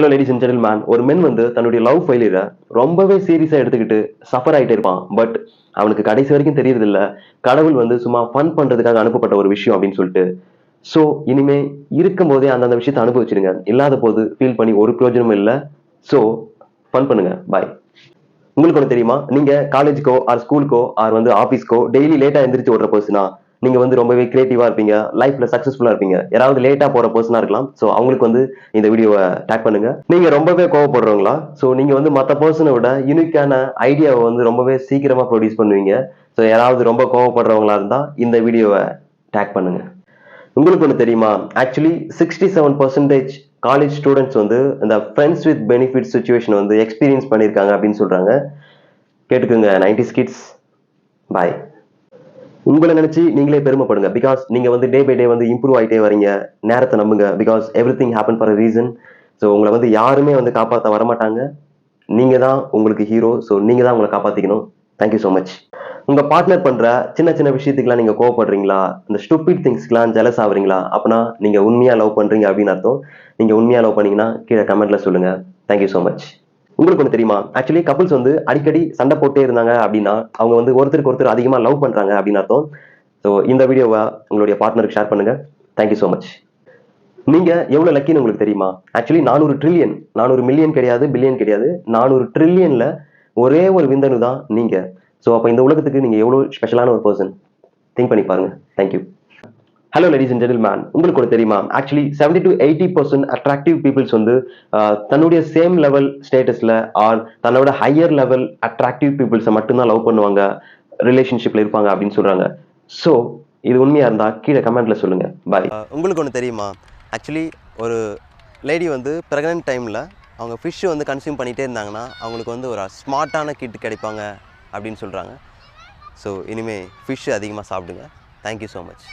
Hello ladies and gentleman, ஒரு மென் வந்து தன்னுடைய லவ் ஃபெயிலியரை ரொம்பவே சீரியஸா எடுத்துக்கிட்டு சஃபர் ஆயிட்டே இருப்பான். பட் அவனுக்கு கடைசி வரைக்கும் தெரியறது இல்ல, கடவுள் வந்து சும்மா ஃபன் பண்றதுக்காக அனுப்பப்பட்ட ஒரு விஷயம் அப்படின்னு சொல்லிட்டு. ஸோ இனிமே இருக்கும்போதே அந்தந்த விஷயத்தை அனுபவிச்சிடுங்க. இல்லாத போது ஃபீல் பண்ணி ஒரு பிரயோஜனமும் இல்லை. ஸோ ஃபன் பண்ணுங்க. பாய். உங்களுக்கு ஒன்று தெரியுமா, நீங்க காலேஜுக்கோ ஆர் ஸ்கூலுக்கோ ஆர் வந்து ஆஃபீஸ்க்கோ டெய்லி லேட்டா எந்திரிச்சு ஓடுற பர்சனா நீங்க வந்து ரொம்பவே கிரியேட்டிவா இருப்பீங்க, லைஃப்ல சக்சஸ்ஃபுல்லா இருப்பீங்க. யாராவது லேட்டா போற பர்சனா இருக்கலாம். ஸோ அவங்களுக்கு வந்து இந்த வீடியோவை டேக் பண்ணுங்க. நீங்க ரொம்பவே கோவப்படுறவங்களா? ஸோ நீங்க வந்து மற்ற பர்சனை விட யூனிக்கான ஐடியாவை வந்து ரொம்பவே சீக்கிரமா ப்ரொடியூஸ் பண்ணுவீங்க. ஸோ யாராவது ரொம்ப கோவப்படுறவங்களா இருந்தா இந்த வீடியோவை டேக் பண்ணுங்க. உங்களுக்கு ஒன்று தெரியுமா, ஆக்சுவலி 67% காலேஜ் ஸ்டூடெண்ட்ஸ் வந்து இந்த ஃப்ரெண்ட்ஸ் வித் பெனிஃபிட் சுச்சுவேஷன் வந்து எக்ஸ்பீரியன்ஸ் பண்ணியிருக்காங்க அப்படின்னு சொல்றாங்க. கேட்டுக்கோங்க 90s கிட்ஸ். பாய். உங்களை நினைச்சு நீங்களே பெருமைப்படுங்க. பிகாஸ் நீங்க வந்து டே பை டே வந்து இம்ப்ரூவ் ஆகிட்டே வரீங்க. நேரத்தை நம்புங்க. Because every thing happen for a reason. So உங்களை வந்து யாருமே வந்து காப்பாற்ற வரமாட்டாங்க. நீங்க தான் உங்களுக்கு ஹீரோ. ஸோ நீங்க தான் உங்களை காப்பாத்திக்கணும். Thank you so much. உங்க பார்ட்னர் பண்ற சின்ன சின்ன விஷயத்துக்குலாம் நீங்க கோவப்படுறீங்களா? இந்த ஸ்டூபிட் திங்ஸ்க்குலாம் ஜெலஸ் ஆகுறீங்களா? அப்படின்னா நீங்க உண்மையா லவ் பண்றீங்க அப்படின்னு அர்த்தம். நீங்க உண்மையா லவ் பண்ணீங்கன்னா கீழே கமெண்ட்ல சொல்லுங்க. Thank you so much. உங்களுக்கு ஒன்று தெரியுமா, ஆக்சுவலி கப்புள்ஸ் வந்து அடிக்கடி சண்டை போட்டே இருந்தாங்க அப்படின்னா அவங்க வந்து ஒருத்தருக்கு ஒருத்தர் அதிகமா லவ் பண்றாங்க அப்படின்னு அர்த்தம். ஸோ இந்த வீடியோவை உங்களுடைய பார்ட்னருக்கு ஷேர் பண்ணுங்க. Thank you so much. நீங்க எவ்வளவு லக்கின்னு உங்களுக்கு தெரியுமா? ஆக்சுவலி 400 ட்ரில்லியன், 400 மில்லியன் கிடையாது, பில்லியன் கிடையாது, 400 ட்ரில்லியன்ல ஒரே ஒரு விந்தணு தான் நீங்க. ஸோ அப்ப இந்த உலகத்துக்கு நீங்க எவ்வளவு ஸ்பெஷலான ஒரு பர்சன். திங்க் பண்ணி பாருங்க. Thank you. Hello ladies and gentlemen, உங்களுக்கு ஒரு தெரியுமா, ஆக்சுவலி 70 to 80% அட்ராக்டிவ் பீப்புள்ஸ் வந்து தன்னுடைய சேம் லெவல் ஸ்டேட்டஸ்ல ஆர் தன்னோட ஹையர் லெவல் அட்ராக்டிவ் பீப்புள்ஸை மட்டும்தான் லவ் பண்ணுவாங்க, ரிலேஷன்ஷிப்ல இருப்பாங்க அப்படின்னு சொல்றாங்க. ஸோ இது உண்மையா இருந்தா கீழே கமெண்ட்ல சொல்லுங்க. பாய். உங்களுக்கு ஒன்று தெரியுமா, ஆக்சுவலி ஒரு லேடி வந்து ப்ரெக்னென்ட் டைமில் அவங்க ஃபிஷ் வந்து கன்சியூம் பண்ணிகிட்டே இருந்தாங்கன்னா அவங்களுக்கு வந்து ஒரு ஸ்மார்ட்டான கிட் கிடைப்பாங்க அப்படின்னு சொல்கிறாங்க. ஸோ இனிமேல் ஃபிஷ் அதிகமாக சாப்பிடுங்க. Thank you so much.